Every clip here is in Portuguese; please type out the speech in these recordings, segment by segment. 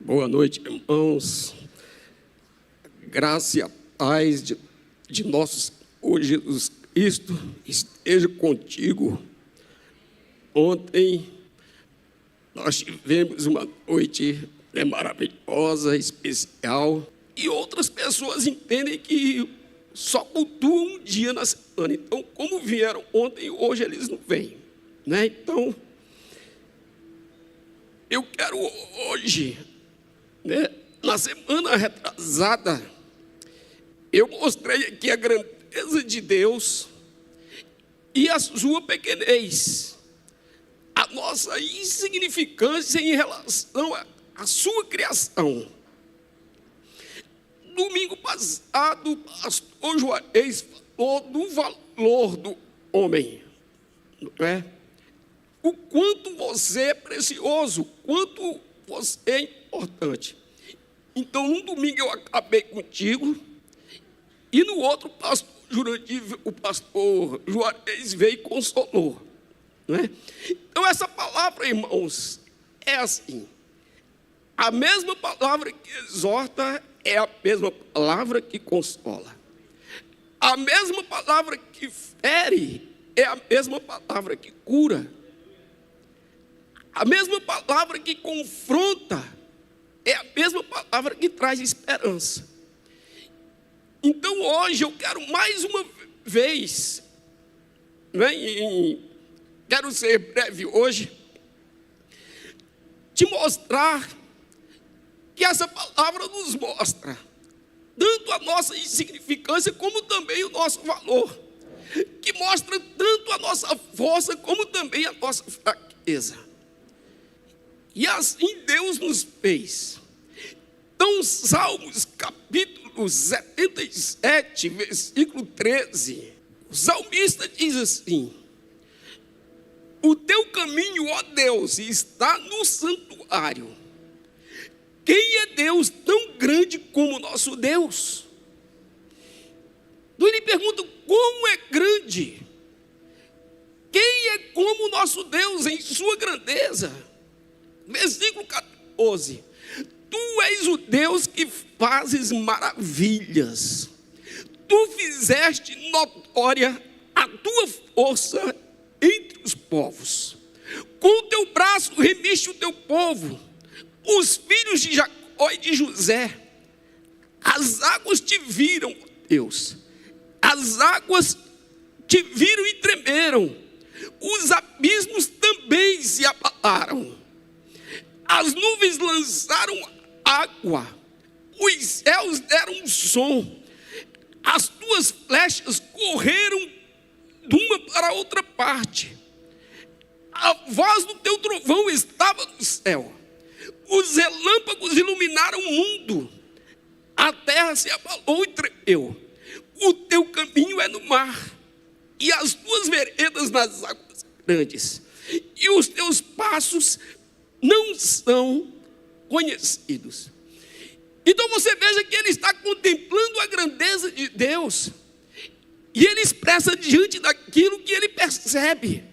Boa noite, irmãos. Graça e a paz de nosso Senhor Jesus Cristo esteja contigo. Ontem nós tivemos uma noite maravilhosa, especial, e outras pessoas entendem que só cultuam um dia na semana. Então, como vieram ontem, hoje eles não vêm, né? Então, eu quero hoje, na semana retrasada, eu mostrei aqui a grandeza de Deus e a sua pequenez, a nossa insignificância em relação à sua criação. Domingo passado, o pastor Juarez falou do valor do homem, não é? O quanto você é precioso, o quanto você é importante. Então, num domingo eu acabei contigo, e no outro, o pastor Juarez veio e consolou, não é? Então, essa palavra, irmãos, é assim: a mesma palavra que exorta é a mesma palavra que consola. A mesma palavra que fere é a mesma palavra que cura. A mesma palavra que confronta é a mesma palavra que traz esperança. Então hoje eu quero mais uma vez, quero ser breve hoje, te mostrar que essa palavra nos mostra tanto a nossa insignificância como também o nosso valor, que mostra tanto a nossa força como também a nossa fraqueza. E assim Deus nos fez. Então, Salmos capítulo 77, versículo 13, o salmista diz assim: o teu caminho, ó Deus, está no santuário. Quem é Deus tão grande como nosso Deus? Então ele pergunta: como é grande? Quem é como nosso Deus em sua grandeza? Versículo 14: tu és o Deus que fazes maravilhas. Tu fizeste notória a tua força entre os povos. Com o teu braço remiste o teu povo, os filhos de Jacó e de José. As águas te viram, Deus. As águas te viram e tremeram. Os abismos também se abalaram. As nuvens lançaram água, os céus deram som, as tuas flechas correram de uma para outra parte. A voz do teu trovão estava no céu, os relâmpagos iluminaram o mundo, a terra se abalou e tremeu. O teu caminho é no mar, e as tuas veredas nas águas grandes, e os teus passos não são conhecidos. Então você veja que ele está contemplando a grandeza de Deus, e ele expressa diante daquilo que ele percebe,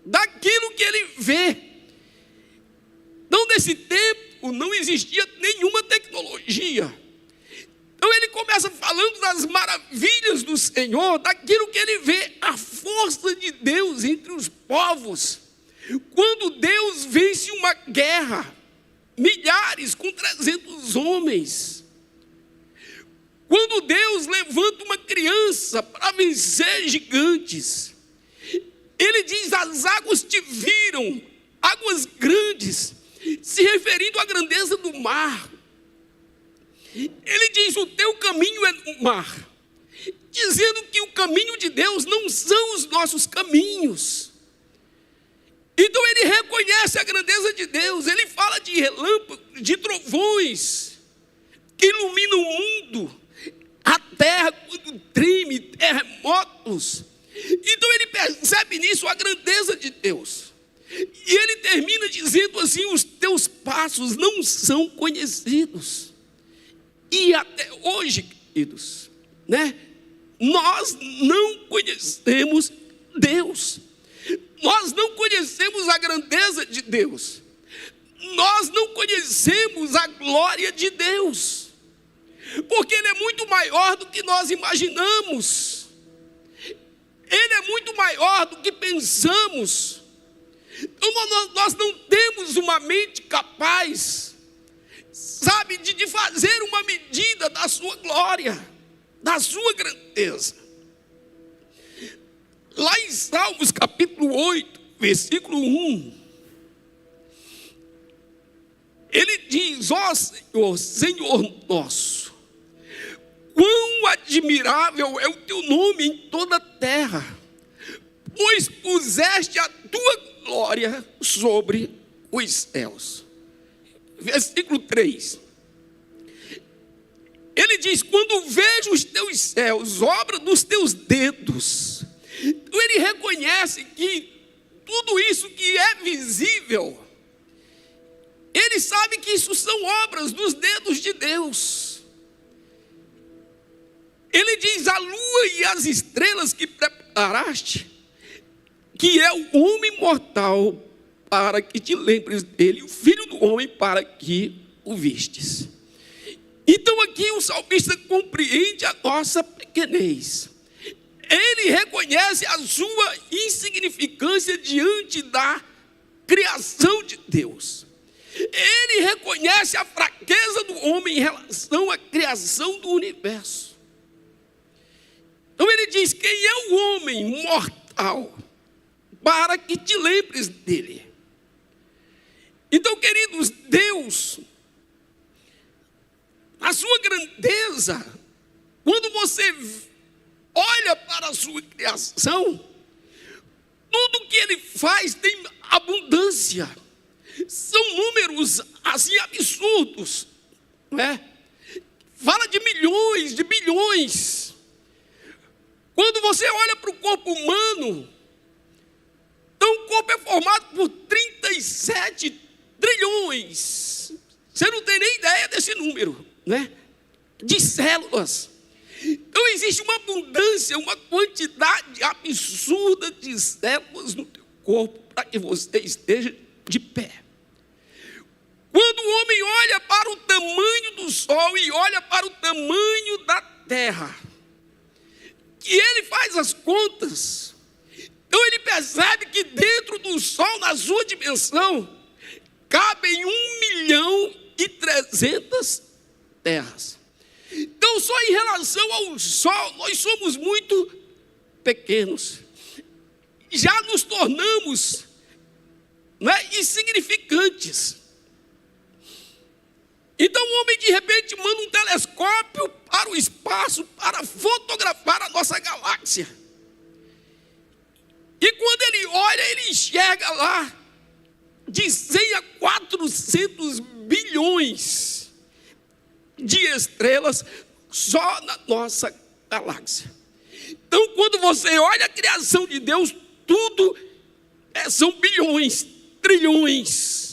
daquilo que ele vê. Então, nesse tempo não existia nenhuma tecnologia. Então ele começa falando das maravilhas do Senhor, daquilo que ele vê, a força de Deus entre os povos. Quando Deus vence uma guerra, milhares com 300 homens. Quando Deus levanta uma criança para vencer gigantes. Ele diz: as águas te viram, águas grandes, se referindo à grandeza do mar. Ele diz: o teu caminho é no mar, dizendo que o caminho de Deus não são os nossos caminhos. Então ele reconhece a grandeza de Deus. Ele fala de relâmpagos, de trovões que iluminam o mundo, a terra quando treme, terremotos. Então ele percebe nisso a grandeza de Deus. E ele termina dizendo assim: os teus passos não são conhecidos. E até hoje, queridos, nós não conhecemos Deus. Nós não conhecemos a grandeza de Deus. nós não conhecemos a glória de Deus, porque Ele é muito maior do que nós imaginamos, Ele é muito maior do que pensamos. Então nós não temos uma mente capaz, sabe, de fazer uma medida da sua glória, da sua grandeza. Lá em Salmos capítulo 8, versículo 1, ele diz: ó Senhor, Senhor nosso, quão admirável é o teu nome em toda a terra, pois puseste a tua glória sobre os céus. Versículo 3, ele diz: quando vejo os teus céus, obra dos teus dedos. Então ele reconhece que tudo isso que é visível, ele sabe que isso são obras dos dedos de Deus. Ele diz: a lua e as estrelas que preparaste, que é o homem mortal, para que te lembres dele, o filho do homem, para que o vistes. Então aqui o salmista compreende a nossa pequenez. Ele reconhece a sua insignificância diante da criação de Deus. Ele reconhece a fraqueza do homem em relação à criação do universo. Então ele diz: quem é o homem mortal, para que te lembres dele. Então, queridos, Deus, a sua grandeza, quando você olha para a sua criação, tudo que ele faz tem abundância. São números assim absurdos, não é? Fala de milhões, de bilhões. Quando você olha para o corpo humano, então o corpo é formado por 37 trilhões. Você não tem nem ideia desse número, né? De células. Então existe uma abundância, uma quantidade absurda de células no teu corpo para que você esteja de pé. Quando o homem olha para o tamanho do sol e olha para o tamanho da terra, que ele faz as contas, então ele percebe que dentro do sol, na sua dimensão, cabem 1.300.000 terras. Então só em relação ao sol nós somos muito pequenos, já nos tornamos, não é, insignificantes. Então o homem de repente manda um telescópio para o espaço para fotografar a nossa galáxia. E quando ele olha, ele enxerga lá de 100 a 400 bilhões de estrelas só na nossa galáxia. Então quando você olha a criação de Deus, tudo são bilhões, trilhões.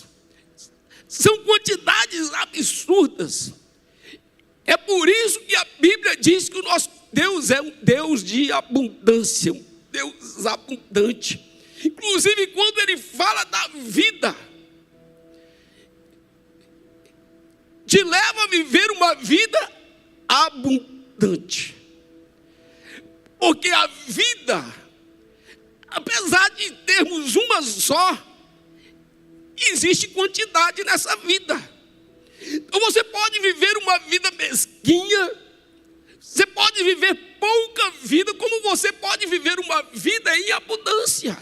São quantidades absurdas. É por isso que a Bíblia diz que o nosso Deus é um Deus de abundância, um Deus abundante. Inclusive quando ele fala da vida, te leva a viver uma vida abundante. Porque a vida, apesar de termos uma só, existe quantidade nessa vida. Então você pode viver uma vida mesquinha, você pode viver pouca vida, como você pode viver uma vida em abundância.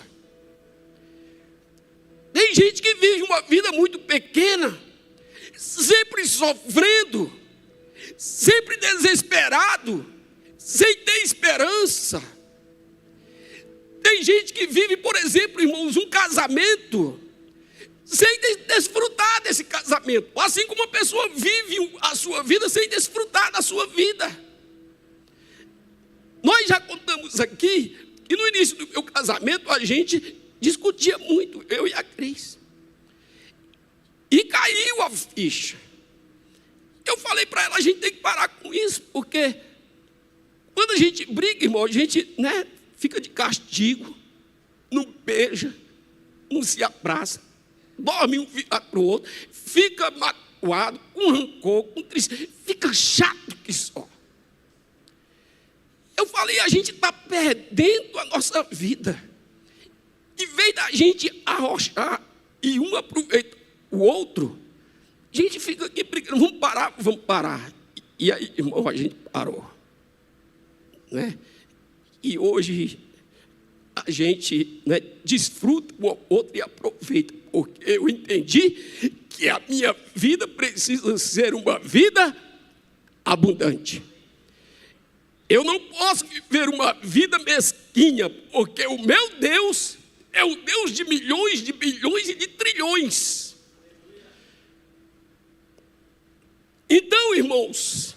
Tem gente que vive uma vida muito pequena, sempre sofrendo, sempre desesperado, sem ter esperança. Tem gente que vive, por exemplo, irmãos, um casamento sem desfrutar desse casamento, assim como uma pessoa vive a sua vida sem desfrutar da sua vida. Nós já contamos aqui que no início do meu casamento a gente discutia muito, eu e a Cris, e caiu a ficha. Eu falei para ela: a gente tem que parar com isso, porque quando a gente briga, irmão, a gente, né, fica de castigo, não beija, não se abraça. dorme um virado para o outro, fica magoado, com rancor, com tristeza, fica chato que só. Eu falei, a gente está perdendo a nossa vida. Em vez da gente arrochar e um aproveita o outro, a gente fica aqui brigando, vamos parar. E aí, irmão, a gente parou. Né? E hoje a gente, né, desfruta o outro e aproveita, porque eu entendi que a minha vida precisa ser uma vida abundante. Eu não posso viver uma vida mesquinha, porque o meu Deus é o Deus de milhões, de bilhões e de trilhões. Então, irmãos,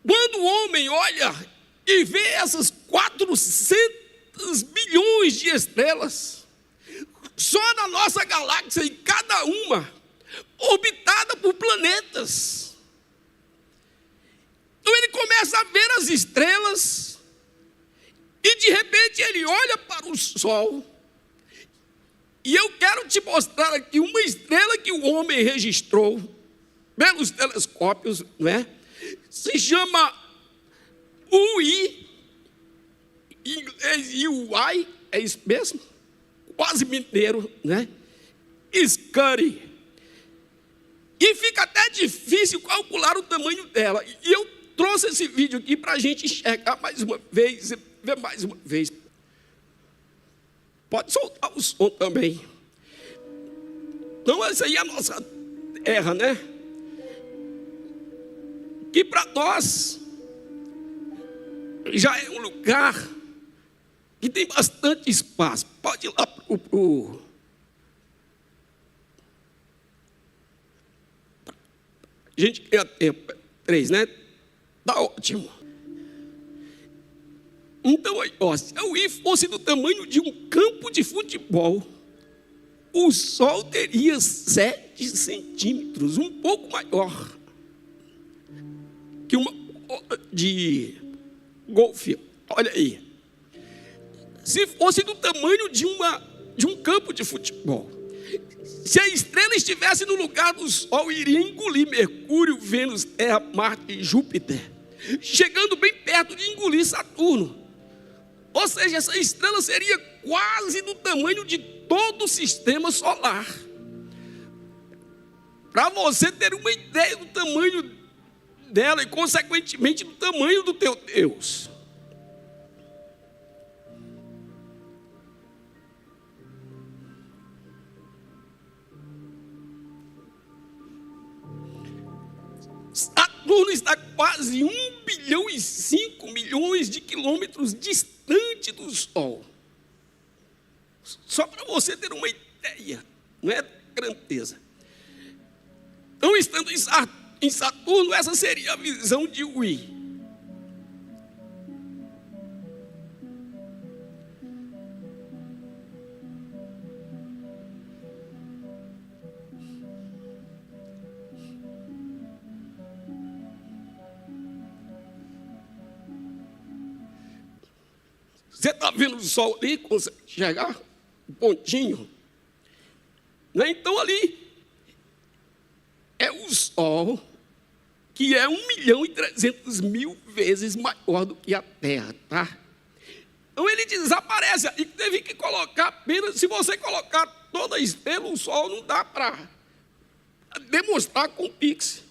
quando o homem olha e vê essas 400 bilhões de estrelas, só na nossa galáxia, e cada uma orbitada por planetas, então ele começa a ver as estrelas, e de repente ele olha para o Sol, e eu quero te mostrar aqui uma estrela que o homem registrou, pelos telescópios, não é? Se chama UI, em inglês UI, é isso mesmo? Quase mineiro, né? Scary. E fica até difícil calcular o tamanho dela. E eu trouxe esse vídeo aqui para a gente enxergar mais uma vez, ver mais uma vez. Pode soltar o som também. Então, essa aí é a nossa terra, né? Que para nós já é um lugar que tem bastante espaço. Pode ir lá para o gente ganha tempo. 3, né? Tá ótimo. Então, aí, ó, se a UI fosse do tamanho de um campo de futebol, o Sol teria 7 centímetros, um pouco maior que uma de golfe. Olha aí. Se fosse do tamanho de um campo de futebol, se a estrela estivesse no lugar do Sol, iria engolir Mercúrio, Vênus, Terra, Marte e Júpiter, chegando bem perto de engolir Saturno. Ou seja, essa estrela seria quase do tamanho de todo o sistema solar. Para você ter uma ideia do tamanho dela e, consequentemente, do tamanho do teu Deus. Saturno está quase 1 bilhão e 5 milhões de quilômetros distante do Sol. Só para você ter uma ideia, não é grandeza. Então, estando em Saturno, essa seria a visão de UI. Você está vendo o Sol ali? Consegue enxergar? Um pontinho. Né? Então ali é o Sol, que é 1.300.000 vezes maior do que a Terra, tá? Então ele desaparece. E teve que colocar apenas, se você colocar toda a estrela, o Sol não dá para demonstrar com pixel.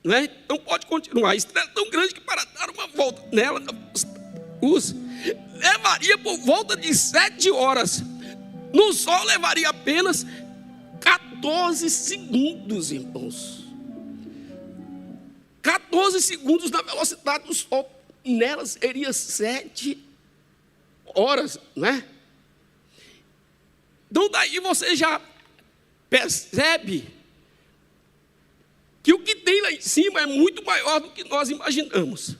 Né? Então pode continuar. A estrela é tão grande que para dar uma volta nela, levaria por volta de 7 horas. No Sol levaria apenas 14 segundos, irmãos. 14 segundos na velocidade do Sol. Nela seria 7 horas, né? Então daí você já percebe que o que tem lá em cima é muito maior do que nós imaginamos.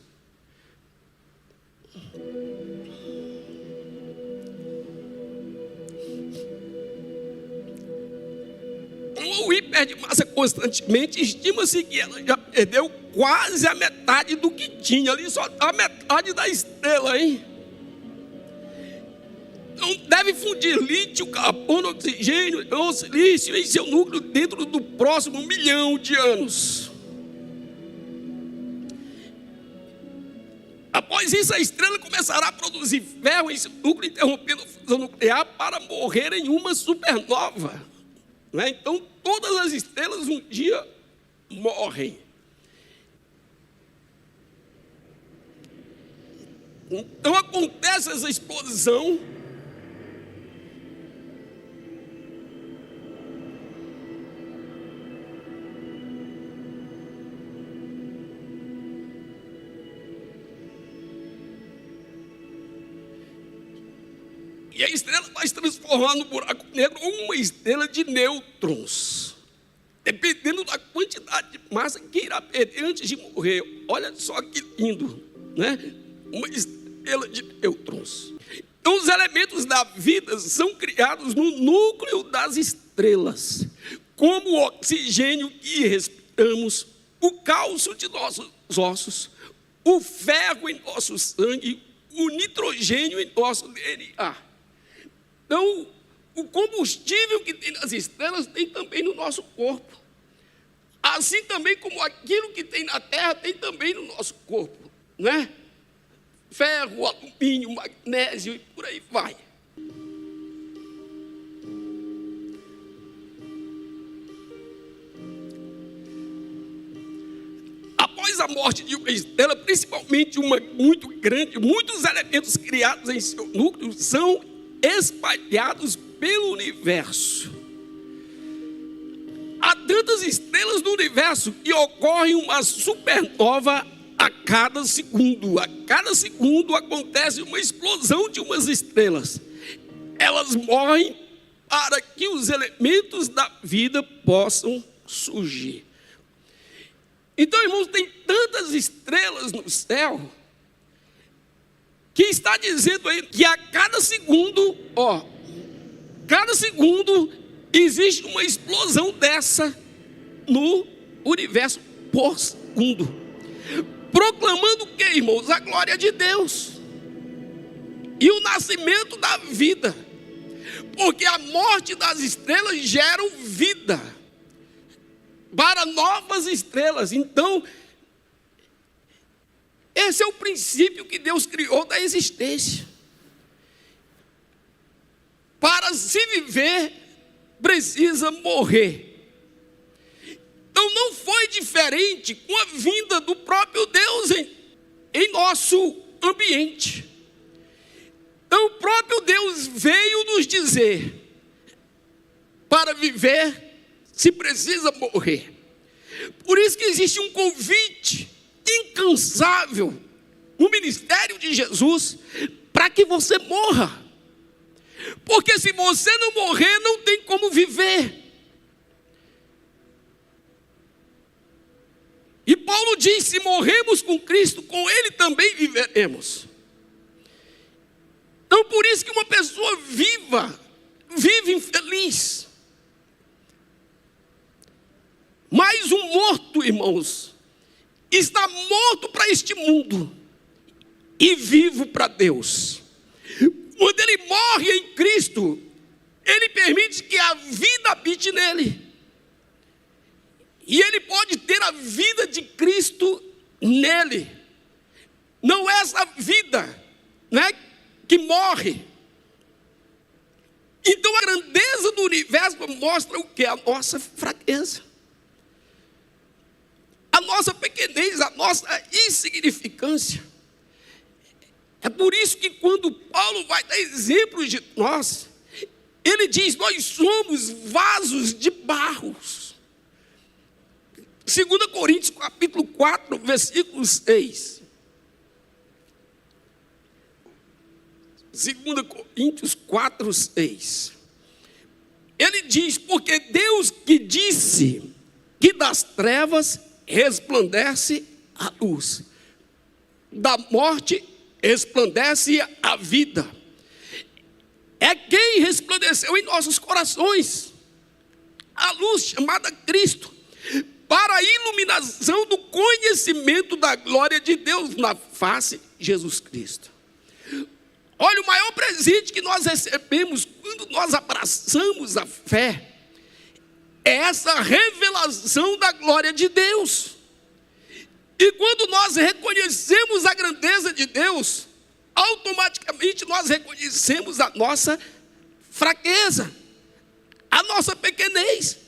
O UI perde massa constantemente. Estima-se que ela já perdeu quase a metade do que tinha. Ali só está a metade da estrela, hein? Então deve fundir lítio, carbono, oxigênio ou silício em seu núcleo dentro do próximo 1 milhão de anos. Após isso, a estrela começará a produzir ferro em seu núcleo, interrompendo a fusão nuclear para morrer em uma supernova. Então, todas as estrelas um dia morrem. Então, acontece essa explosão. E a estrela vai se transformar no buraco negro ou uma estrela de nêutrons, dependendo da quantidade de massa que irá perder antes de morrer. Olha só que lindo, né? Uma estrela de nêutrons. Então, os elementos da vida são criados no núcleo das estrelas, como o oxigênio que respiramos, o cálcio de nossos ossos, o ferro em nosso sangue, o nitrogênio em nosso DNA. Então, o combustível que tem nas estrelas tem também no nosso corpo. Assim também como aquilo que tem na terra tem também no nosso corpo, né? Ferro, alumínio, magnésio e por aí vai. Após a morte de uma estrela, principalmente uma muito grande, muitos elementos criados em seu núcleo são espalhados pelo universo. Há tantas estrelas no universo que ocorre uma supernova a cada segundo. A cada segundo acontece uma explosão de umas estrelas. Elas morrem para que os elementos da vida possam surgir. Então, irmãos, tem tantas estrelas no céu que está dizendo aí que a cada segundo, cada segundo existe uma explosão dessa no universo por segundo. Proclamando o que, irmãos? A glória de Deus e o nascimento da vida. Porque a morte das estrelas gera vida para novas estrelas. Então, esse é o princípio que Deus criou da existência. Para se viver, precisa morrer. Então não foi diferente com a vinda do próprio Deus em nosso ambiente. Então o próprio Deus veio nos dizer: para viver, se precisa morrer. Por isso que existe um convite incansável no ministério de Jesus para que você morra. Porque se você não morrer, não tem como viver. E Paulo diz: se morremos com Cristo, com Ele também viveremos. Então por isso que uma pessoa vive infeliz. Mas um morto, irmãos, está morto para este mundo e vivo para Deus. Quando ele morre em Cristo, ele permite que a vida habite nele. E ele pode ter a vida de Cristo nele. Não é essa vida, né, que morre. Então a grandeza do universo mostra o que? A nossa fraqueza, a nossa pequenez, a nossa insignificância. É por isso que quando Paulo vai dar exemplos de nós, ele diz: nós somos vasos de barro. 2 Coríntios capítulo 4, versículo 6. 2 Coríntios 4, 6. Ele diz: porque Deus que disse que das trevas resplandece a luz, da morte resplandece a vida. É quem resplandeceu em nossos corações a luz chamada Cristo, para a iluminação do conhecimento da glória de Deus na face de Jesus Cristo. Olha, o maior presente que nós recebemos quando nós abraçamos a fé é essa revelação da glória de Deus. E quando nós reconhecemos a grandeza de Deus, automaticamente nós reconhecemos a nossa fraqueza, a nossa pequenez,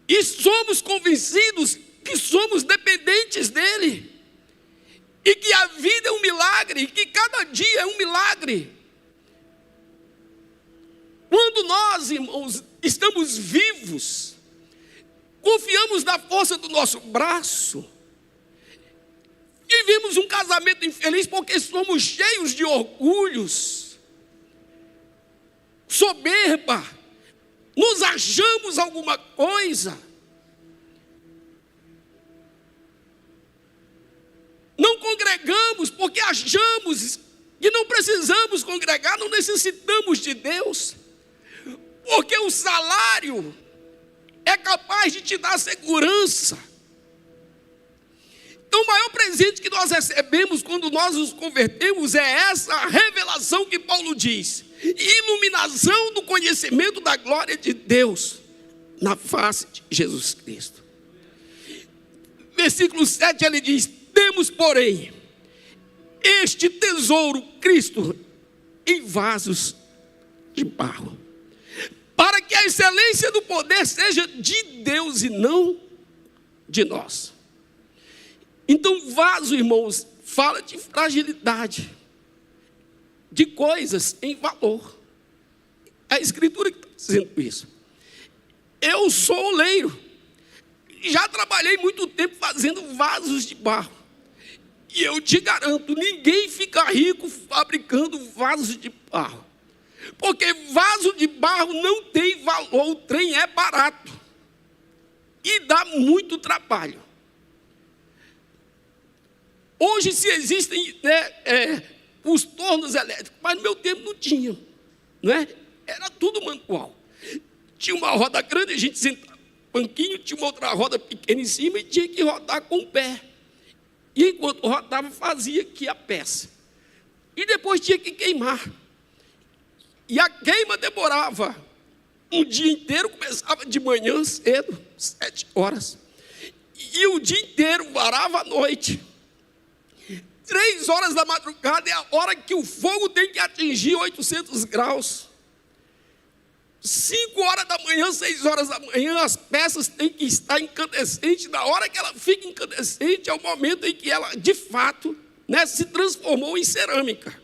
e somos convencidos que somos dependentes dele, e que a vida é um milagre, e que cada dia é um milagre. Quando nós, irmãos, estamos vivos, confiamos na força do nosso braço, vivemos um casamento infeliz porque somos cheios de orgulhos, soberba, nos achamos alguma coisa, não congregamos porque achamos que não precisamos congregar, não necessitamos de Deus, porque o salário é capaz de te dar segurança. Então o maior presente que nós recebemos quando nós nos convertemos é essa revelação que Paulo diz: iluminação do conhecimento da glória de Deus na face de Jesus Cristo. Versículo 7 ele diz: temos, porém, este tesouro, Cristo, em vasos de barro, para que a excelência do poder seja de Deus e não de nós. Então, vaso, irmãos, fala de fragilidade, de coisas em valor. É a Escritura que está dizendo isso. Eu sou oleiro, já trabalhei muito tempo fazendo vasos de barro. E eu te garanto, ninguém fica rico fabricando vasos de barro. Porque vaso de barro não tem valor, o trem é barato. E dá muito trabalho. Hoje se existem os tornos elétricos, mas no meu tempo não tinha. Não é? Era tudo manual. Tinha uma roda grande, a gente sentava no banquinho, tinha uma outra roda pequena em cima e tinha que rodar com o pé. E enquanto rodava, fazia aqui a peça. E depois tinha que queimar. E a queima demorava um dia inteiro, começava de manhã cedo, 7 horas. E o dia inteiro varava à noite. 3 horas da madrugada é a hora que o fogo tem que atingir 800 graus. 5 horas da manhã, 6 horas da manhã, as peças têm que estar incandescentes. Na hora que ela fica incandescente, é o momento em que ela, de fato, se transformou em cerâmica.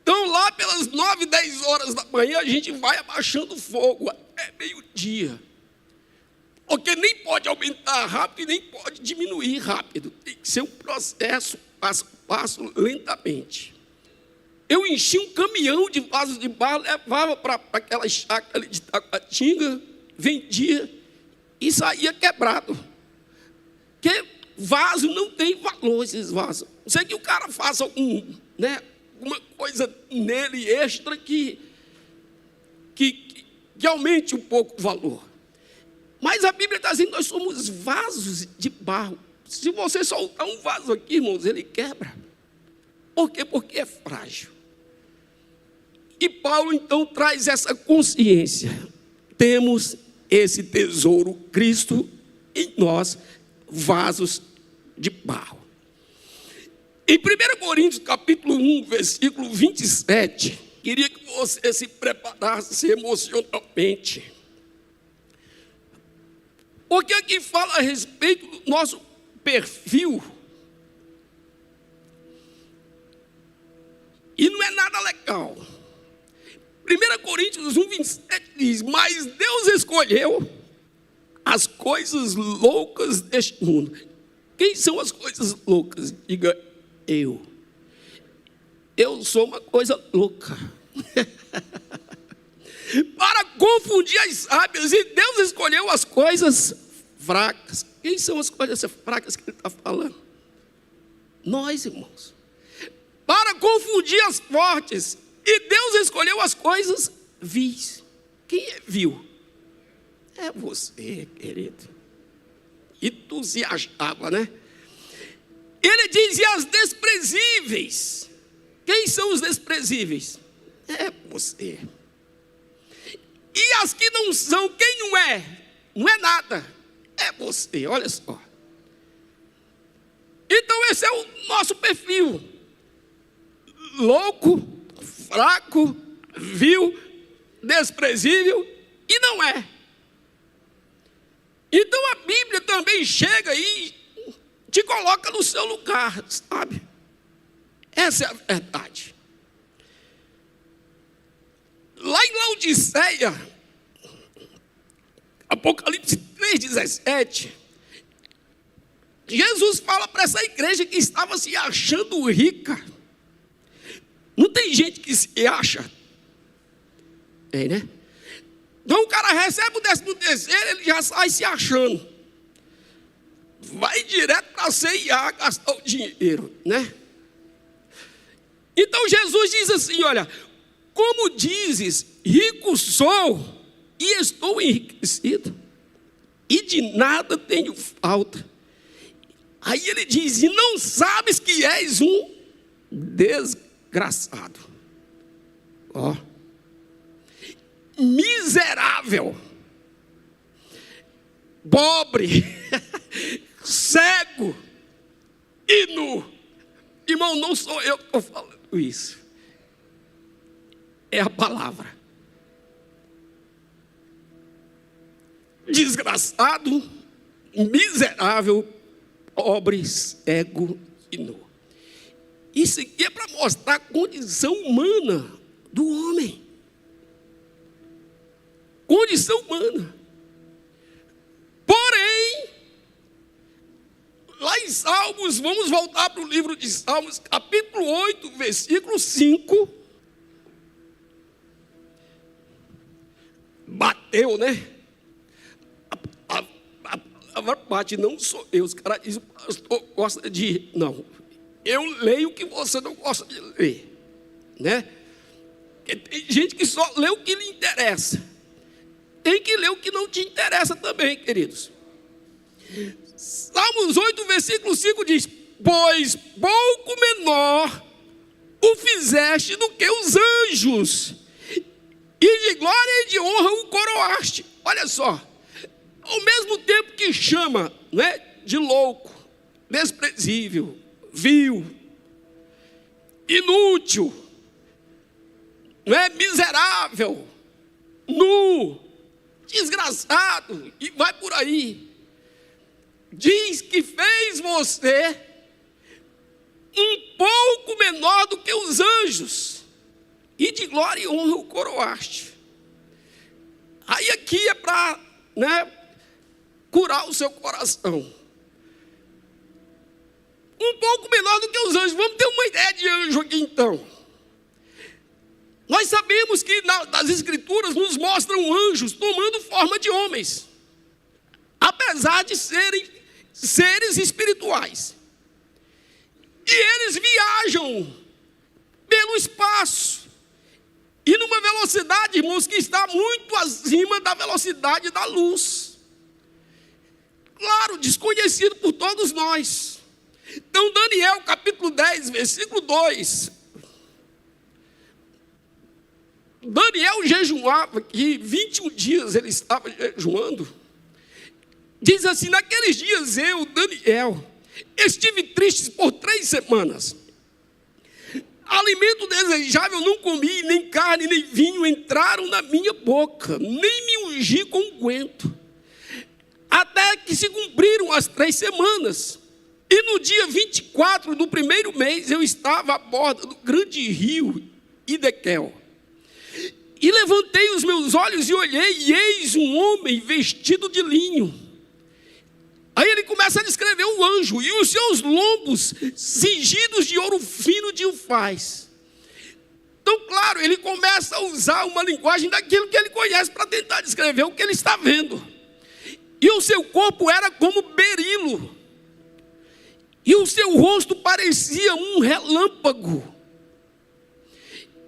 Então, lá pelas 9, 10 horas da manhã, a gente vai abaixando o fogo até meio-dia. Porque nem pode aumentar rápido e nem pode diminuir rápido. Tem que ser um processo, passo a passo, lentamente. Eu enchi um caminhão de vasos de barro, levava para aquela chácara ali de Taguatinga, vendia e saía quebrado. Porque vaso não tem valor, esses vasos. Não sei que o cara faça alguma coisa nele extra que aumente um pouco o valor. Mas a Bíblia está dizendo que nós somos vasos de barro. Se você soltar um vaso aqui, irmãos, ele quebra. Por quê? Porque é frágil. E Paulo então traz essa consciência. Temos esse tesouro, Cristo, em nós, vasos de barro. Em 1 Coríntios capítulo 1, versículo 27, queria que você se preparasse emocionalmente. Porque aqui fala a respeito do nosso perfil. E não é nada legal. 1 Coríntios 1, 27 diz: mas Deus escolheu as coisas loucas deste mundo. Quem são as coisas loucas? Diga eu. Eu sou uma coisa louca. Para confundir as sábias. E Deus escolheu as coisas fracas. Quem são as coisas fracas que ele está falando? Nós, irmãos. Para confundir as fortes. E Deus escolheu as coisas vis. Quem é vil? É você, querido. E tu se achava, né? Ele diz: e as desprezíveis. Quem são os desprezíveis? É você. E as que não são, quem não é? Não é nada. É você, olha só. Então esse é o nosso perfil. Louco, fraco, vil, desprezível e não é. Então a Bíblia também chega e te coloca no seu lugar, sabe? Essa é a verdade. Lá em Laodiceia, Apocalipse 3,17, Jesus fala para essa igreja que estava se achando rica. Não tem gente que se acha. É, né? Então o cara recebe o 13º, ele já sai se achando. Vai direto para a CIA gastar o dinheiro, né? Então Jesus diz assim, olha, como dizes, rico sou e estou enriquecido, e de nada tenho falta. Aí ele diz, e não sabes que és um desgraçado. Ó. Miserável. Pobre. Cego. E nu. Irmão, não sou eu que estou falando isso. É a palavra. Desgraçado, miserável, pobre, cego e nu. Isso aqui é para mostrar a condição humana do homem. Condição humana. Porém, lá em Salmos, vamos voltar para o livro de Salmos, capítulo 8, versículo 5. Bateu, né? A bate, não sou eu. Os caras dizem, o pastor gosta de... Não, eu leio o que você não gosta de ler, né? Porque tem gente que só lê o que lhe interessa. Tem que ler o que não te interessa também, queridos. Salmos 8, versículo 5 diz, pois pouco menor o fizeste do que os anjos, e de glória e de honra o coroaste. Olha só, ao mesmo tempo que chama, né, de louco, desprezível, vil, inútil, né, miserável, nu, desgraçado, e vai por aí. Diz que fez você um pouco menor do que os anjos, e de glória e honra o coroaste. Aí aqui é para, né, curar o seu coração. Um pouco menor do que os anjos. Vamos ter uma ideia de anjo aqui então. Nós sabemos que nas escrituras nos mostram anjos tomando forma de homens, apesar de serem seres espirituais. E eles viajam pelo espaço, e numa velocidade, irmãos, que está muito acima da velocidade da luz. Claro, desconhecido por todos nós. Então Daniel capítulo 10, versículo 2. Daniel jejuava, que 21 dias ele estava jejuando. Diz assim, naqueles dias eu, Daniel, estive triste por 3 semanas. Alimento desejável não comi, nem carne, nem vinho entraram na minha boca, nem me ungi com unguento. Até que se cumpriram as 3 semanas. E no dia 24 do primeiro mês, eu estava à borda do grande rio Hidekel. E levantei os meus olhos e olhei, e eis um homem vestido de linho. Aí ele começa a descrever o anjo, e os seus lombos cingidos de ouro fino de ufaz. Então, claro, ele começa a usar uma linguagem daquilo que ele conhece para tentar descrever o que ele está vendo. E o seu corpo era como berilo, e o seu rosto parecia um relâmpago,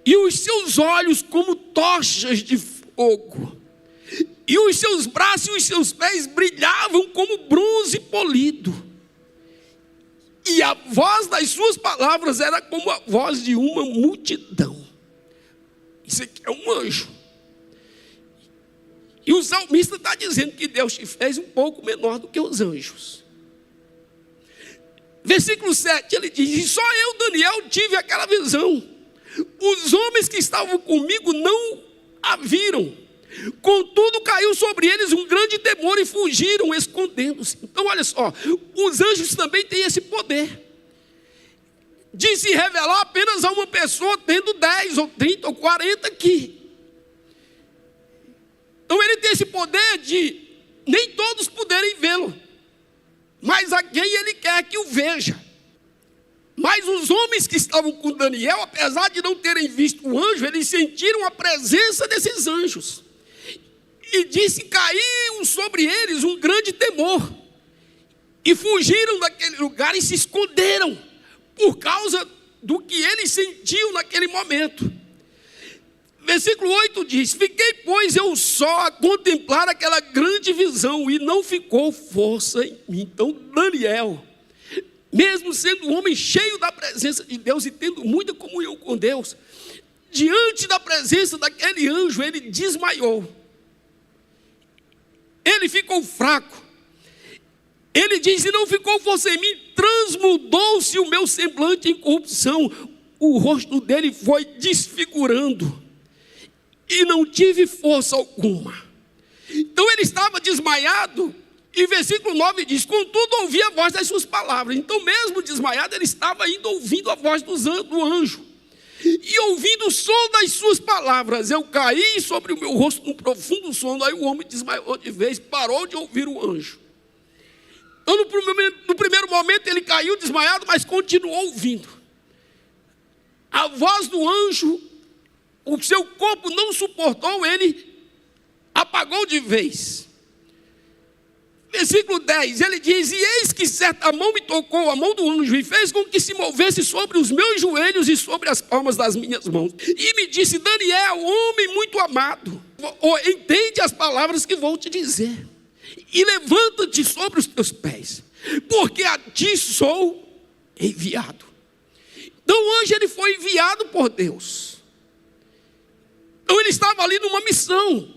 e os seus olhos como tochas de fogo. E os seus braços e os seus pés brilhavam como bronze polido. E a voz das suas palavras era como a voz de uma multidão. Isso aqui é um anjo. E o salmista está dizendo que Deus te fez um pouco menor do que os anjos. Versículo 7, ele diz: e só eu, Daniel, tive aquela visão. Os homens que estavam comigo não a viram. Contudo, caiu sobre eles um grande temor e fugiram, escondendo-se. Então, olha só, os anjos também têm esse poder de se revelar apenas a uma pessoa tendo 10 ou 30 ou 40 aqui. Então ele tem esse poder de nem todos poderem vê-lo, mas a quem ele quer que o veja. Mas os homens que estavam com Daniel, apesar de não terem visto o anjo, eles sentiram a presença desses anjos. E disse: caiu sobre eles um grande temor, e fugiram daquele lugar e se esconderam, por causa do que eles sentiam naquele momento. Versículo 8 diz: fiquei, pois, eu só a contemplar aquela grande visão, e não ficou força em mim. Então Daniel, mesmo sendo um homem cheio da presença de Deus e tendo muita comunhão com Deus, diante da presença daquele anjo, ele desmaiou. Ele ficou fraco. Ele diz: e não ficou força em mim, transmudou-se o meu semblante em corrupção. O rosto dele foi desfigurando, e não tive força alguma. Então ele estava desmaiado. E versículo 9 diz: contudo ouvi a voz das suas palavras. Então mesmo desmaiado, ele estava ainda ouvindo a voz do anjo. E ouvindo o som das suas palavras, eu caí sobre o meu rosto num profundo sono. Aí o homem desmaiou de vez, parou de ouvir o anjo. Então no primeiro momento ele caiu desmaiado, mas continuou ouvindo a voz do anjo. O seu corpo não suportou, ele apagou de vez. Versículo 10, ele diz: e eis que certa mão me tocou, a mão do anjo, e fez com que se movesse sobre os meus joelhos e sobre as palmas das minhas mãos. E me disse: Daniel, homem muito amado, entende as palavras que vou te dizer, e levanta-te sobre os teus pés, porque a ti sou enviado. Então o anjo, ele foi enviado por Deus. Então ele estava ali numa missão.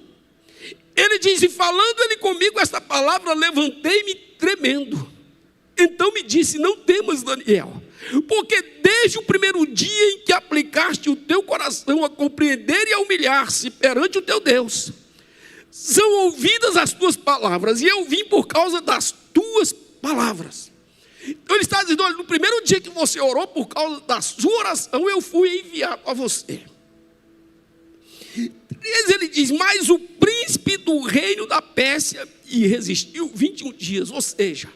Ele diz: e falando ele comigo esta palavra, levantei-me tremendo. Então me disse: não temas, Daniel, porque desde o primeiro dia em que aplicaste o teu coração a compreender e a humilhar-se perante o teu Deus, são ouvidas as tuas palavras, e eu vim por causa das tuas palavras. Então ele está dizendo: olha, no primeiro dia que você orou, por causa da sua oração, eu fui enviado a você. Ele diz: mas o príncipe do reino da Pérsia e resistiu 21 dias. Ou seja,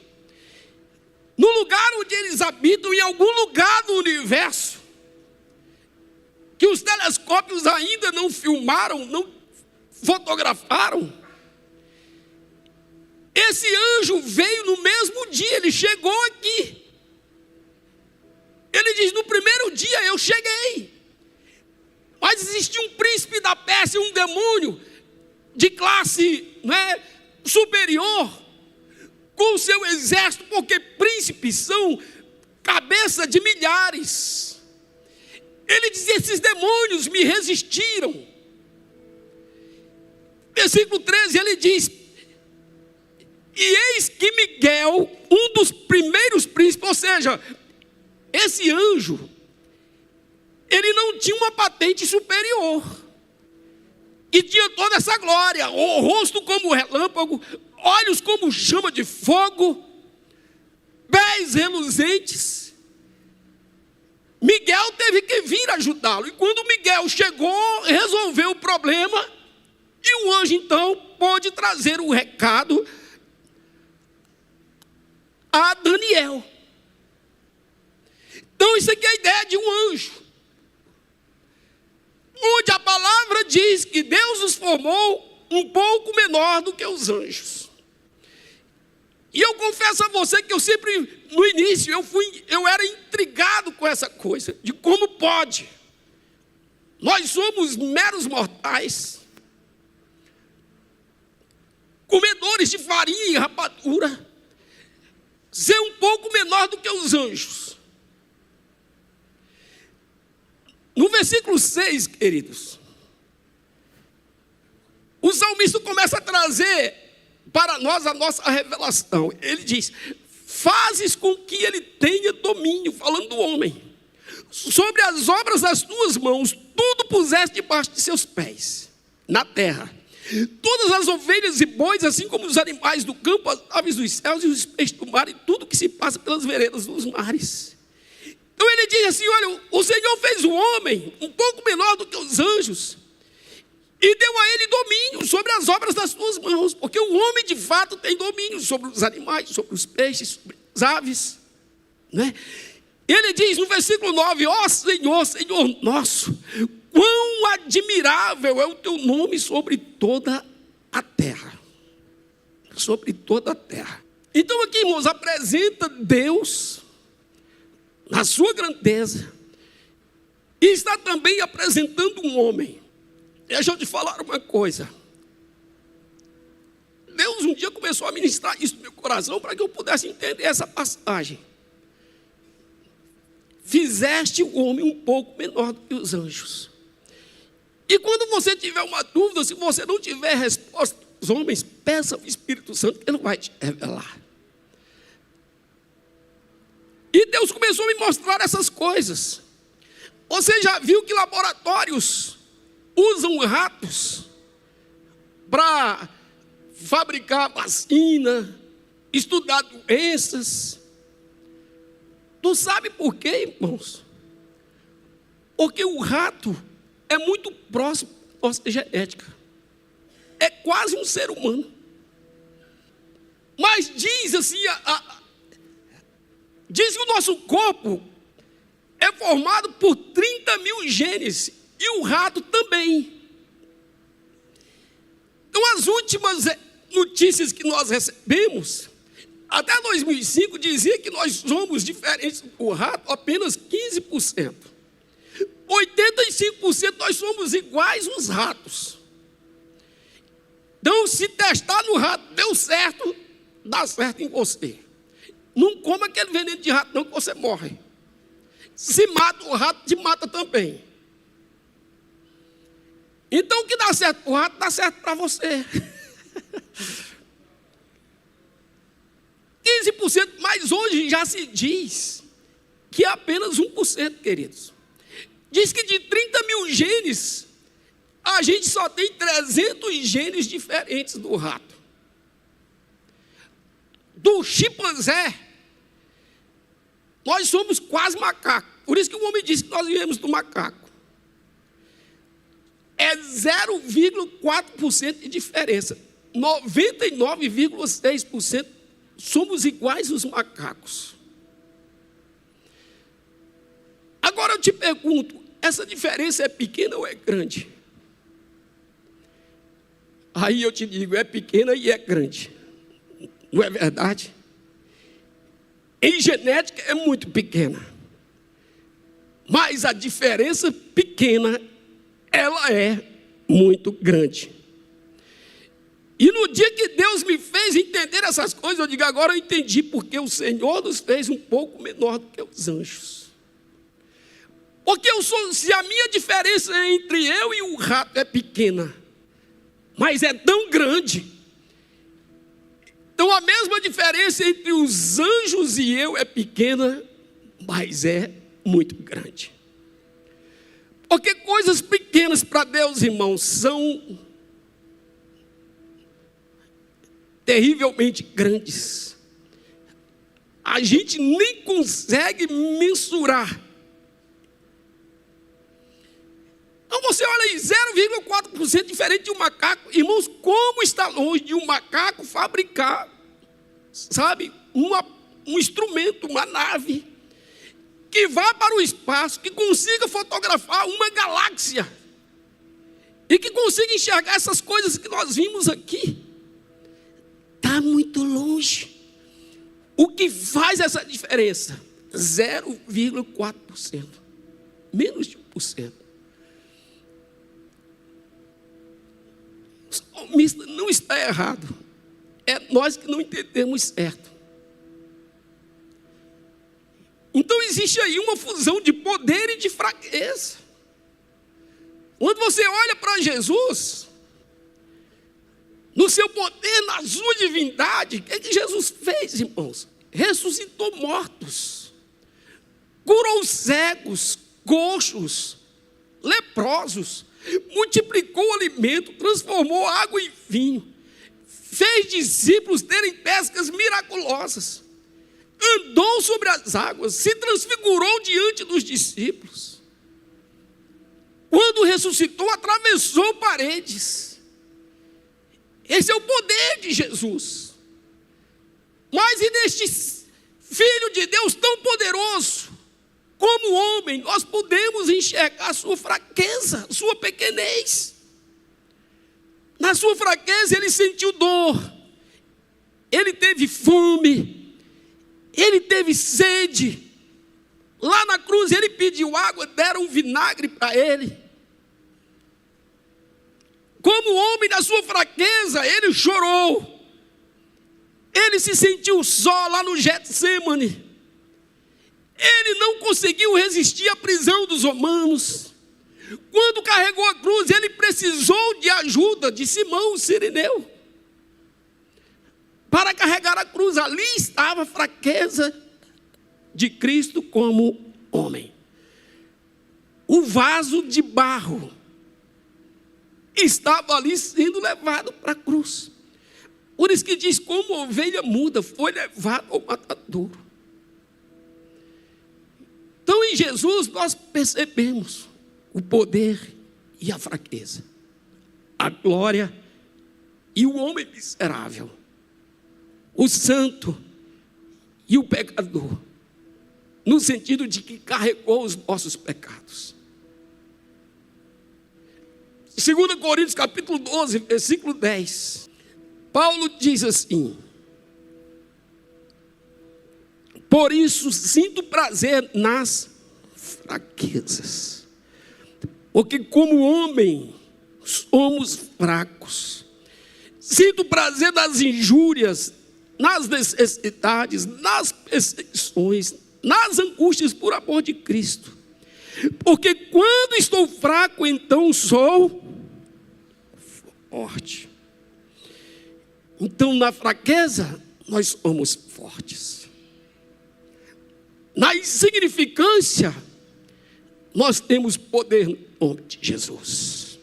no lugar onde eles habitam, em algum lugar do universo, que os telescópios ainda não filmaram, não fotografaram, esse anjo veio no mesmo dia, ele chegou aqui. Ele diz: no primeiro dia eu cheguei. Mas existia um príncipe da Pérsia, um demônio de classe, superior, com o seu exército, porque príncipes são cabeça de milhares. Ele diz: esses demônios me resistiram. Versículo 13, ele diz: e eis que Miguel, um dos primeiros príncipes, ou seja, esse anjo, ele não tinha uma patente superior, e tinha toda essa glória, o rosto como relâmpago, olhos como chama de fogo, pés reluzentes. Miguel teve que vir ajudá-lo, e quando Miguel chegou, resolveu o problema, e o anjo então pôde trazer o recado a Daniel. Então isso aqui é a ideia de um anjo, onde a palavra diz que Deus os formou um pouco menor do que os anjos. E eu confesso a você que eu sempre, no início, eu era intrigado com essa coisa, de como pode. Nós somos meros mortais, comedores de farinha e rapadura, ser um pouco menor menor do que os anjos. No versículo 6, queridos, o salmista começa a trazer para nós a nossa revelação. Ele diz: fazes com que ele tenha domínio, falando do homem, sobre as obras das tuas mãos, tudo puseste debaixo de seus pés, na terra. Todas as ovelhas e bois, assim como os animais do campo, as aves dos céus e os peixes do mar, e tudo que se passa pelas veredas dos mares. Então ele diz assim: olha, o Senhor fez o homem um pouco menor do que os anjos, e deu a ele domínio sobre as obras das suas mãos, porque o homem de fato tem domínio sobre os animais, sobre os peixes, sobre as aves, né? Ele diz no versículo 9: ó Senhor, Senhor nosso, quão admirável é o teu nome sobre toda a terra. Sobre toda a terra. Então aqui, irmãos, apresenta Deus na sua grandeza, e está também apresentando um homem. Deixa eu te falar uma coisa. Deus um dia começou a ministrar isso no meu coração para que eu pudesse entender essa passagem. Fizeste o homem um pouco menor do que os anjos. E quando você tiver uma dúvida, se você não tiver resposta dos homens, peça ao Espírito Santo que ele vai te revelar. E Deus começou a me mostrar essas coisas. Você já viu que laboratórios usam ratos para fabricar vacina, estudar doenças? Tu sabe por quê, irmãos? Porque o rato é muito próximo da nossa genética. É quase um ser humano. Mas diz assim, diz que o nosso corpo é formado por 30 mil genes, e o rato também. Então as últimas notícias que nós recebemos, até 2005 dizia que nós somos diferentes do rato apenas 15%. 85% nós somos iguais aos ratos. Então, se testar no rato deu certo, dá certo em você. Não coma aquele veneno de rato não, que você morre. Se mata o rato, te mata também. Então o que dá certo para o rato, dá certo para você. 15%, mas hoje já se diz que é apenas 1%, queridos. Diz que de 30 mil genes, a gente só tem 300 genes diferentes do rato. Do chimpanzé, nós somos quase macaco. Por isso que o homem disse que nós viemos do macaco. É 0,4% de diferença. 99,6% somos iguais aos macacos. Agora eu te pergunto, essa diferença é pequena ou é grande? Aí eu te digo, é pequena e é grande. Não é verdade? Em genética é muito pequena. Mas a diferença pequena, ela é muito grande. E no dia que Deus me fez entender essas coisas, eu digo, agora eu entendi porque o Senhor nos fez um pouco menor do que os anjos. Porque se a minha diferença entre eu e o rato é pequena, mas é tão grande, então a mesma diferença entre os anjos e eu é pequena, mas é muito grande. Porque coisas pequenas para Deus, irmãos, são terrivelmente grandes. A gente nem consegue mensurar. Então você olha aí, 0,4% diferente de um macaco. Irmãos, como está longe de um macaco fabricar, sabe, um instrumento, uma nave, que vá para o espaço, que consiga fotografar uma galáxia, e que consiga enxergar essas coisas que nós vimos aqui. Está muito longe. O que faz essa diferença? 0,4%. Menos de 1%. O salmista não está errado. É nós que não entendemos certo. Então existe aí uma fusão de poder e de fraqueza. Quando você olha para Jesus, no seu poder, na sua divindade, o que Jesus fez, irmãos? Ressuscitou mortos, curou cegos, coxos, leprosos, multiplicou o alimento, transformou água em vinho, fez discípulos terem pescas miraculosas, andou sobre as águas, se transfigurou diante dos discípulos. Quando ressuscitou, atravessou paredes. Esse é o poder de Jesus. Mas e neste Filho de Deus tão poderoso, como homem, nós podemos enxergar a sua fraqueza, sua pequenez. Na sua fraqueza ele sentiu dor, ele teve fome, ele teve sede. Lá na cruz ele pediu água, deram um vinagre para ele. Como homem, na sua fraqueza, ele chorou. Ele se sentiu só lá no Getsemane. Ele não conseguiu resistir à prisão dos romanos. Quando carregou a cruz, ele precisou de ajuda de Simão, o sirineu, para carregar a cruz. Ali estava a fraqueza de Cristo como homem. O vaso de barro estava ali sendo levado para a cruz. Por isso que diz, como ovelha muda, foi levado ao matadouro. Então em Jesus nós percebemos o poder e a fraqueza, a glória e o homem miserável, o santo e o pecador, no sentido de que carregou os nossos pecados. 2 Coríntios capítulo 12, versículo 10, Paulo diz assim: por isso sinto prazer nas fraquezas, porque como homem somos fracos. Sinto prazer nas injúrias, nas necessidades, nas perseguições, nas angústias por amor de Cristo. Porque quando estou fraco, então sou forte. Então na fraqueza nós somos fortes. Na insignificância nós temos poder no nome de Jesus.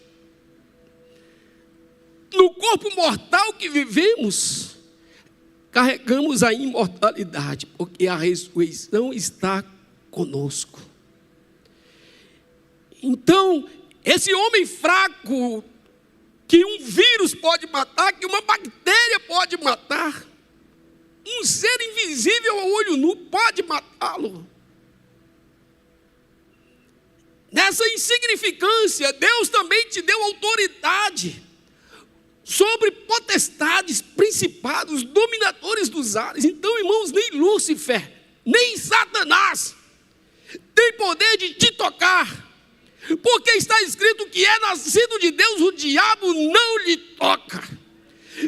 No corpo mortal que vivemos, carregamos a imortalidade, porque a ressurreição está conosco. Então, esse homem fraco, que um vírus pode matar, que uma bactéria pode matar, um ser invisível ao olho nu pode matá-lo. Nessa insignificância, Deus também te deu autoridade sobre potestades, principados, dominadores dos ares. Então, irmãos, nem Lúcifer, nem Satanás tem poder de te tocar, porque está escrito que é nascido de Deus, o diabo não lhe toca.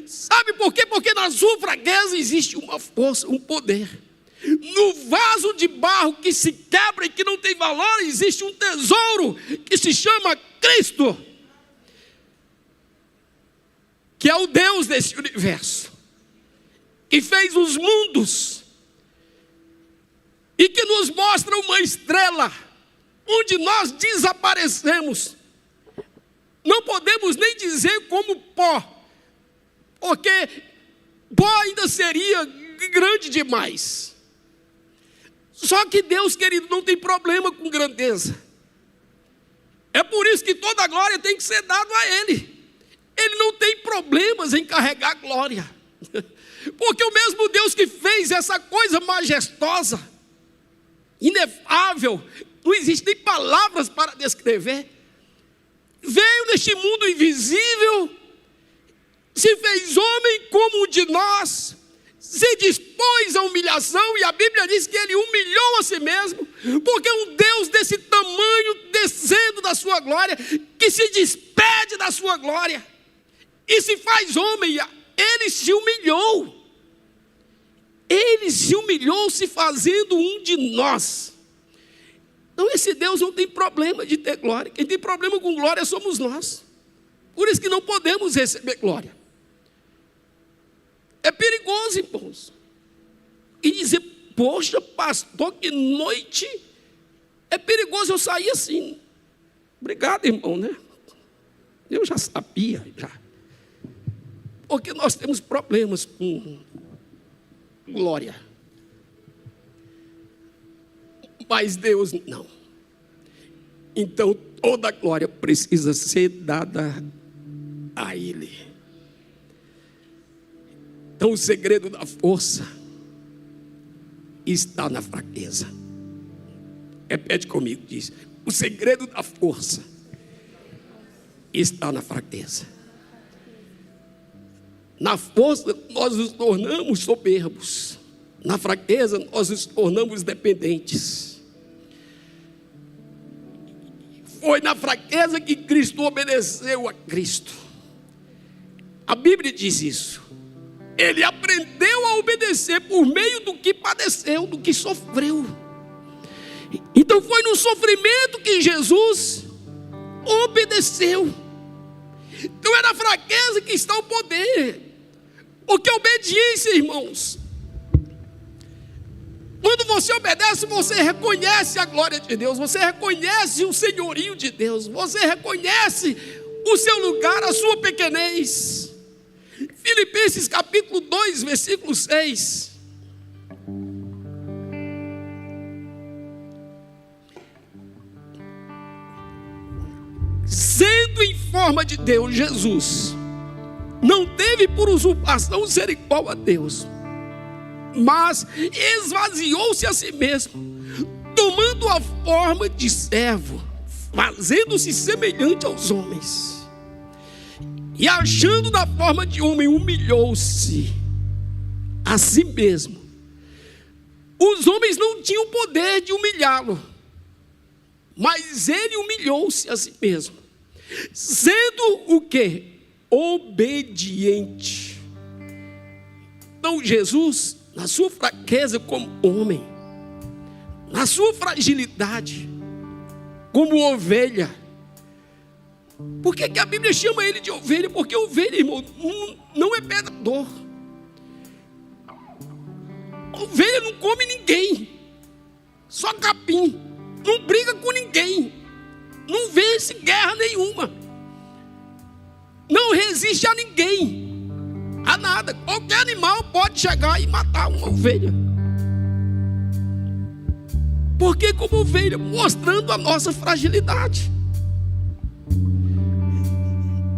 Sabe por quê? Porque na sua fraqueza existe uma força, um poder. No vaso de barro que se quebra e que não tem valor, existe um tesouro que se chama Cristo, que é o Deus desse universo, que fez os mundos e que nos mostra uma estrela onde nós desaparecemos. Não podemos nem dizer como pó, porque pó ainda seria grande demais. Só que Deus, querido, não tem problema com grandeza. É por isso que toda a glória tem que ser dada a Ele. Ele não tem problemas em carregar glória, porque o mesmo Deus que fez essa coisa majestosa, inefável, não existem palavras para descrever, veio neste mundo invisível, se fez homem como um de nós, se dispôs à humilhação, e a Bíblia diz que ele humilhou a si mesmo, porque um Deus desse tamanho, descendo da sua glória, que se despede da sua glória e se faz homem, ele se humilhou. Ele ele se humilhou se fazendo um de nós. Então esse Deus não tem problema de ter glória. Quem tem problema com glória somos nós. Por isso que não podemos receber glória. É perigoso, irmãos. E dizer, poxa, pastor, que noite. É perigoso eu sair assim. Obrigado, irmão, né? Eu já sabia, já. Porque nós temos problemas com glória. Mas Deus não. Então toda a glória precisa ser dada a Ele. Então o segredo da força está na fraqueza. Repete comigo, diz: o segredo da força está na fraqueza. Na força nós nos tornamos soberbos. Na fraqueza nós nos tornamos dependentes. Foi na fraqueza que Cristo obedeceu a Cristo. A Bíblia diz isso. Ele aprendeu a obedecer por meio do que padeceu, do que sofreu. Então foi no sofrimento que Jesus obedeceu. Então é na fraqueza que está o poder. Porque a obediência, irmãos, quando você obedece, você reconhece a glória de Deus, você reconhece o senhorio de Deus, você reconhece o seu lugar, a sua pequenez. Filipenses capítulo 2, versículo 6. Sendo em forma de Deus, Jesus não teve por usurpação ser igual a Deus, mas esvaziou-se a si mesmo, tomando a forma de servo, fazendo-se semelhante aos homens, e achando da forma de homem, humilhou-se a si mesmo. Os homens não tinham poder de humilhá-lo, mas ele humilhou-se a si mesmo, sendo o quê? Obediente. Então Jesus, na sua fraqueza como homem, na sua fragilidade como ovelha. Por que a Bíblia chama ele de ovelha? Porque ovelha, irmão, não é predador. Ovelha não come ninguém, só capim, não briga com ninguém, não vence guerra nenhuma, não resiste a ninguém, a nada. Qualquer animal pode chegar e matar uma ovelha. Porque como ovelha, mostrando a nossa fragilidade.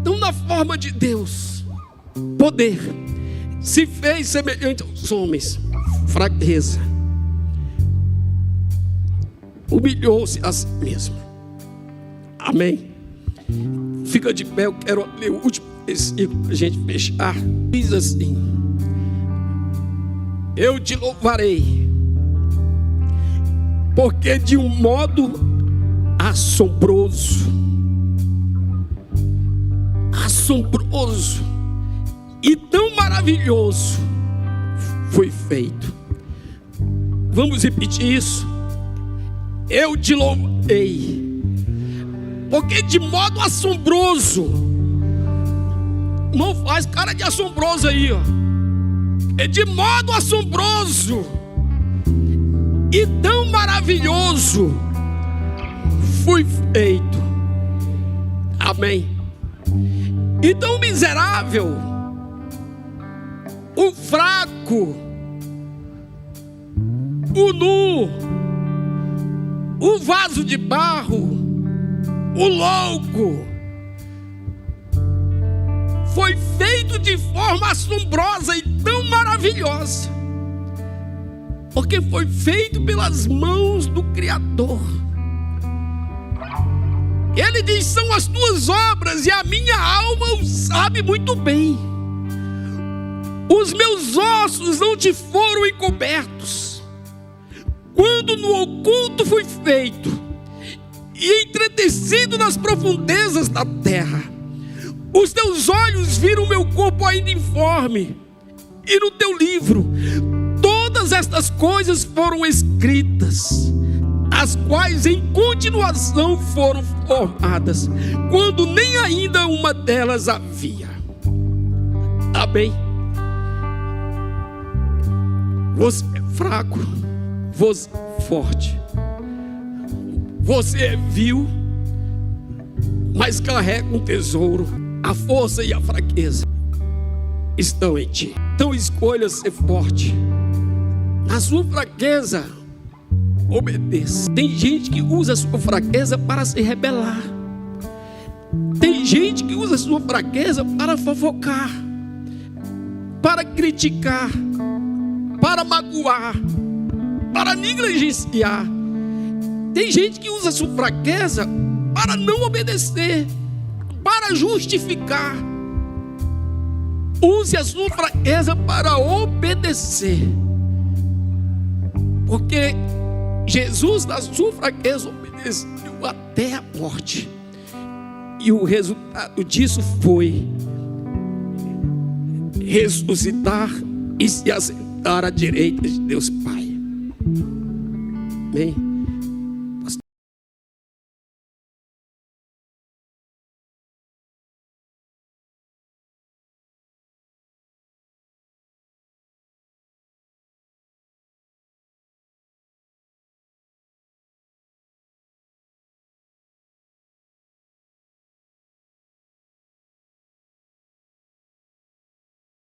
Então, na forma de Deus, poder, se fez semelhante aos homens, fraqueza, humilhou-se a si mesmo. Amém. Fica de pé, eu quero ler o último versículo para a gente fechar. Diz assim: eu te louvarei, porque de um modo assombroso e tão maravilhoso foi feito. Vamos repetir isso. Eu te louvarei, porque de modo assombroso. Não faz cara de assombroso aí, ó. É de modo assombroso e tão maravilhoso foi feito. Amém. Então o miserável, o fraco, o nu, o vaso de barro, o louco, foi feito de forma assombrosa e tão maravilhosa, porque foi feito pelas mãos do Criador. Ele diz: são as tuas obras, e a minha alma o sabe muito bem. Os meus ossos não te foram encobertos, quando no oculto fui feito e entretecido nas profundezas da terra. Os teus olhos viram meu corpo ainda informe, e no teu livro todas estas coisas foram escritas, as quais em continuação foram formadas, quando nem ainda uma delas havia. Amém? Você é fraco, você é forte, você é vil, mas carrega um tesouro. A força e a fraqueza estão em ti. Então escolha ser forte. Na sua fraqueza, obedeça. Tem gente que usa a sua fraqueza para se rebelar. Tem gente que usa a sua fraqueza para fofocar, para criticar, para magoar, para negligenciar. Tem gente que usa a sua fraqueza para não obedecer, para justificar. Use a sua fraqueza para obedecer, porque Jesus, na sua fraqueza, obedeceu até a morte, e o resultado disso foi ressuscitar e se assentar à direita de Deus Pai. Amém?